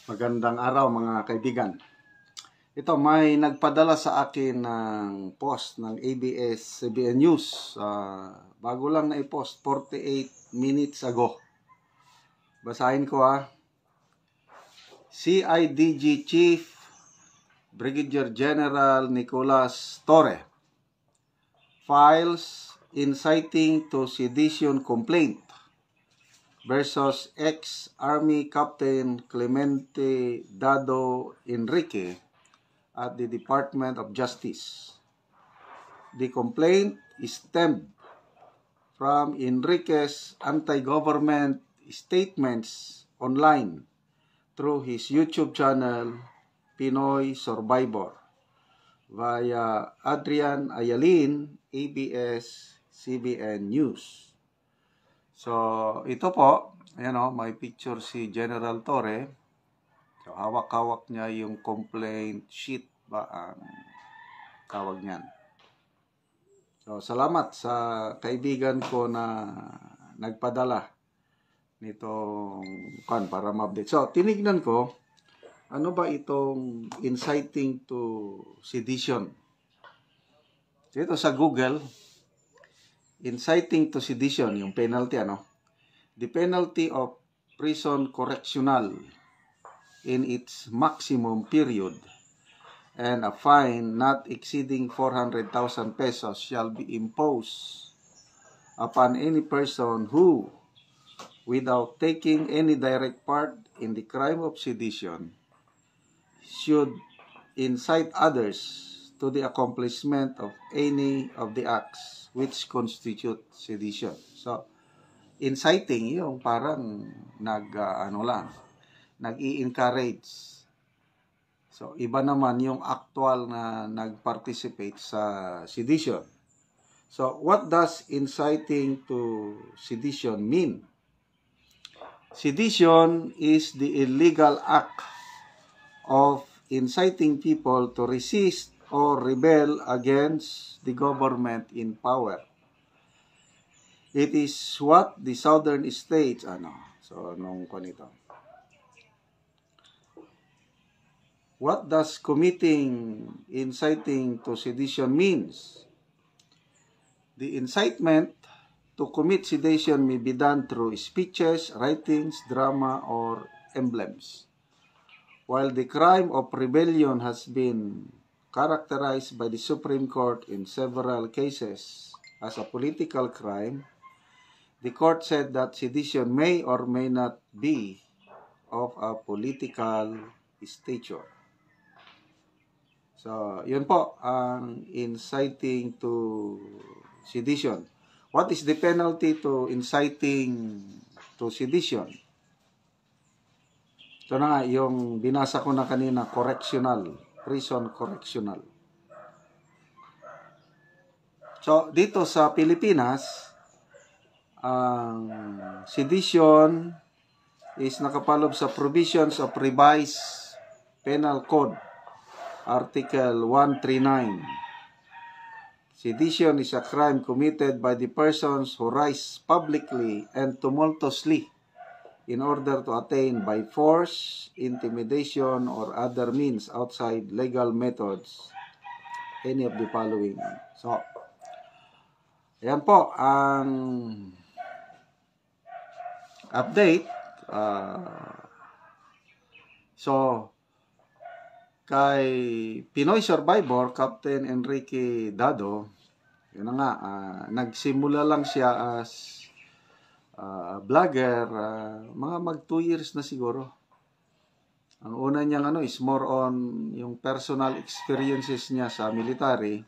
Magandang araw mga kaibigan. Ito, may nagpadala sa akin ng post ng ABS-CBN News. Bago lang na i-post, 48 minutes ago. Basahin ko CIDG Chief Brigadier General Nicolas Torre files inciting to sedition complaint versus ex-Army Captain Clemente Dado Enrique at the Department of Justice. The complaint stemmed from Enrique's anti-government statements online through his YouTube channel, Pinoy Survivor, via Adrian Ayalin, ABS-CBN News. So, ito po, ayan may picture si General Torre. So, hawak-hawak niya yung complaint sheet ba ang tawag niyan. So, salamat sa kaibigan ko na nagpadala nitong para ma-update. So, tinignan ko, ano ba itong inciting to sedition? Dito sa Google, inciting to sedition, yung penalty, the penalty of prison correctional in its maximum period and a fine not exceeding 400,000 pesos shall be imposed upon any person who, without taking any direct part in the crime of sedition, should incite others to the accomplishment of any of the acts which constitute sedition. So, inciting yung parang nag-i-encourage. So, iba naman yung actual na nag-participate sa sedition. So, what does inciting to sedition mean? Sedition is the illegal act of inciting people to resist or rebel against the government in power. It is what the southern states, What does committing inciting to sedition means? The incitement to commit sedition may be done through speeches, writings, drama, or emblems. While the crime of rebellion has been characterized by the Supreme Court in several cases as a political crime, the court said that sedition may or may not be of a political stature. So, yun po ang inciting to sedition. What is the penalty to inciting to sedition? Ito na nga, yung binasa ko na kanina, prison correctional. So, dito sa Pilipinas, ang sedition is nakapaloob sa provisions of revised penal code, Article 139. Sedition is a crime committed by the persons who rise publicly and tumultuously in order to attain by force, intimidation, or other means outside legal methods any of the following. So, ayan po ang update. So, kay Pinoy Survivor, Captain Enrique Dado, yun na nga, nagsimula lang siya as vlogger, mga mag 2 years na siguro. Ang una niyang is more on yung personal experiences niya sa military.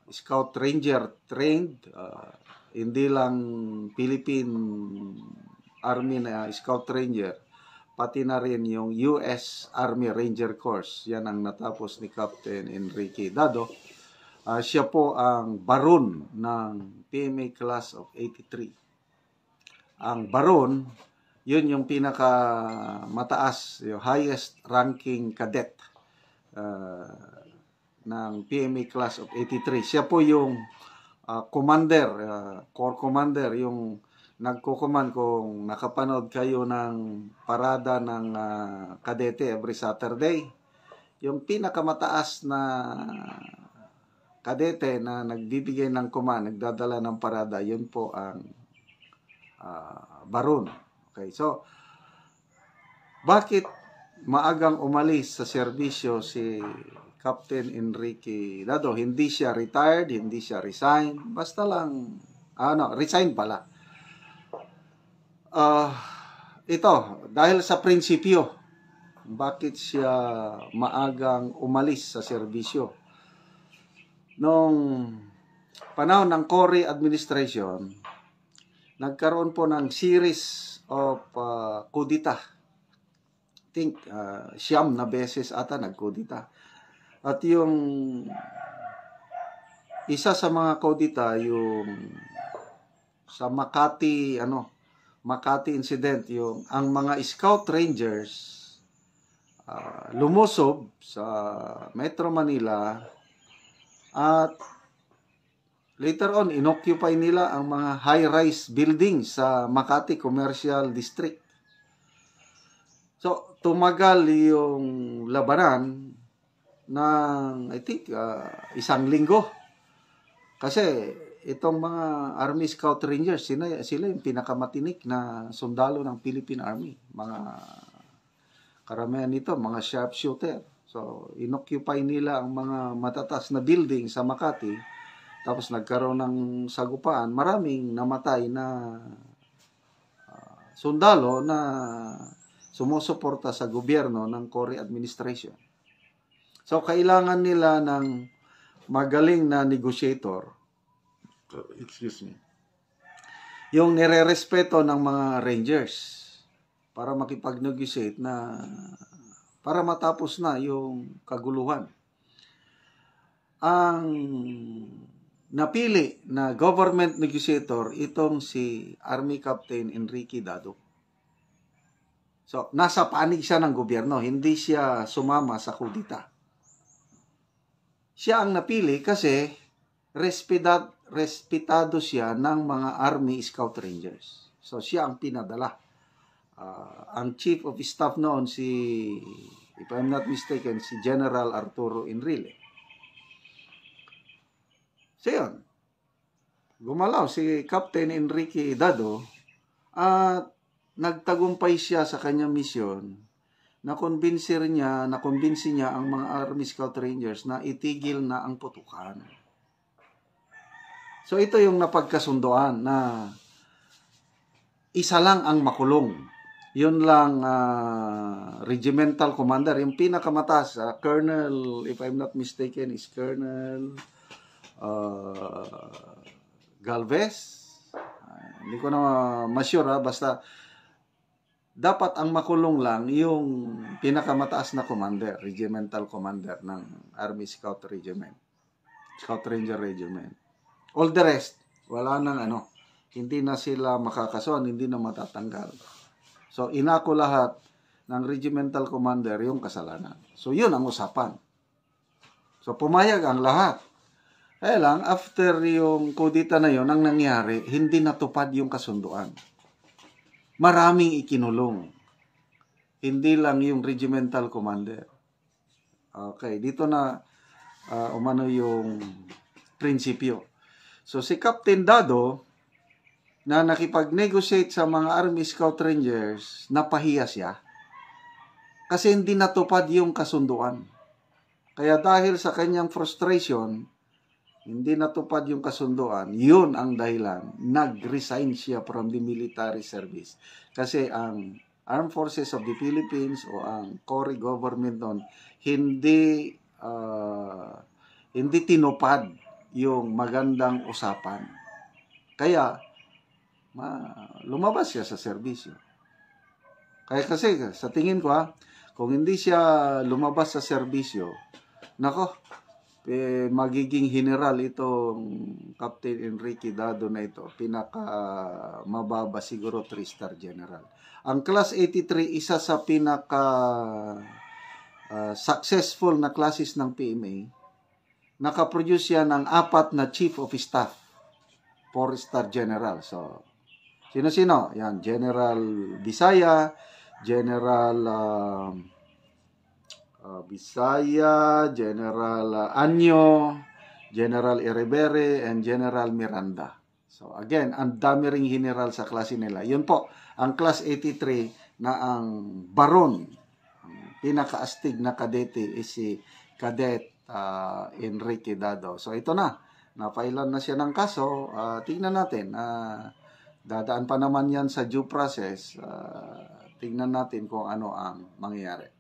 Scout Ranger trained, hindi lang Philippine Army na Scout Ranger, pati na rin yung US Army Ranger Corps. Yan ang natapos ni Captain Enrique Dado. Siya po ang baron ng PMA Class of 83. Ang baron, yun yung pinakamataas, yung highest ranking cadet ng PMA Class of 83. Siya po yung commander, corps commander, yung nagkukuman kung nakapanood kayo ng parada ng kadete every Saturday. Yung pinakamataas na kadete na nagbibigay ng command, nagdadala ng parada, yun po ang baron. Okay, so bakit maagang umalis sa serbisyo si Captain Enrique Dado? Hindi siya retired, hindi siya resign, basta lang, resign pala. Ito, dahil sa prinsipyo, bakit siya maagang umalis sa serbisyo? Nung panahon ng Cory administration, nagkaroon po ng series of kudita. I think siyam na beses ata nagkudita. At yung isa sa mga kudita, yung sa Makati incident, yung ang mga Scout Rangers lumusob sa Metro Manila at later on inoccupy nila ang mga high-rise buildings sa Makati Commercial District. So tumagal yung labanan ng I think isang linggo kasi itong mga Army Scout Rangers, sila yung pinakamatinik na sundalo ng Philippine Army. Mga karamihan nito, mga sharpshooter. So, inoccupy nila ang mga matatas na building sa Makati. Tapos nagkaroon ng sagupaan. Maraming namatay na sundalo na sumusuporta sa gobyerno ng Cory administration. So, kailangan nila ng magaling na negotiator. Excuse me. Yung nire-respeto ng mga Rangers para makipag-negotiate para matapos na yung kaguluhan. Ang napili na government negotiator itong si Army Captain Enrique Dado. So, nasa panig siya ng gobyerno, hindi siya sumama sa kudita. Siya ang napili kasi respetado siya ng mga Army Scout Rangers. So, siya ang pinadala. Ang Chief of Staff noon, if I'm not mistaken, si General Arturo Enrile. So, yun. Gumalaw si Captain Enrique Dado at nagtagumpay siya sa kanyang misyon. Nakumbinsi niya ang mga Army Scout Rangers na itigil na ang putukan. So, ito yung napagkasundoan na isa lang ang makulong. Yun lang regimental commander. Yung pinakamataas, Colonel, if I'm not mistaken, is Colonel Galvez. Hindi ko na ma-sure, basta dapat ang makulong lang yung pinakamataas na commander, regimental commander ng Army Scout Regiment, Scout Ranger Regiment. All the rest, wala nang hindi na sila makakasuhan, hindi na matatanggal. So, inako lahat ng regimental commander yung kasalanan. So, yun ang usapan. So, pumayag ang lahat. Kaya lang, after yung kudita na yun, ang nangyari, hindi natupad yung kasunduan. Maraming ikinulong. Hindi lang yung regimental commander. Okay, dito na umano yung prinsipyo. So, si Captain Dado, na nakipag-negotiate sa mga Army Scout Rangers, napahiya siya. Kasi hindi natupad yung kasunduan. Kaya dahil sa kanyang frustration, hindi natupad yung kasunduan, yun ang dahilan. Nag-resign siya from the military service. Kasi ang Armed Forces of the Philippines o ang Cory government noon, hindi tinupad yung magandang usapan. Kaya, lumabas siya sa serbisyo. Kaya kasi, sa tingin ko, kung hindi siya lumabas sa serbisyo, magiging general itong Captain Enrique Dado na ito. Mababa siguro 3-star general. Ang Class 83, isa sa successful na classes ng PMA, nakaproduce siya ng 4 na Chief of Staff, 4-star general. So Sino-sino? Yan, General Bisaya, General Bisaya, General Anyo, General Erebere, and General Miranda. So again, ang dami ring general sa klase nila. Yun po, ang class 83 na ang baron, ang pinakaastig na kadete is si Cadet Enrique Dado. So ito na, napailan na siya ng kaso. Tingnan natin, dadaan pa naman yan sa due process. Tingnan natin kung ano ang mangyayari.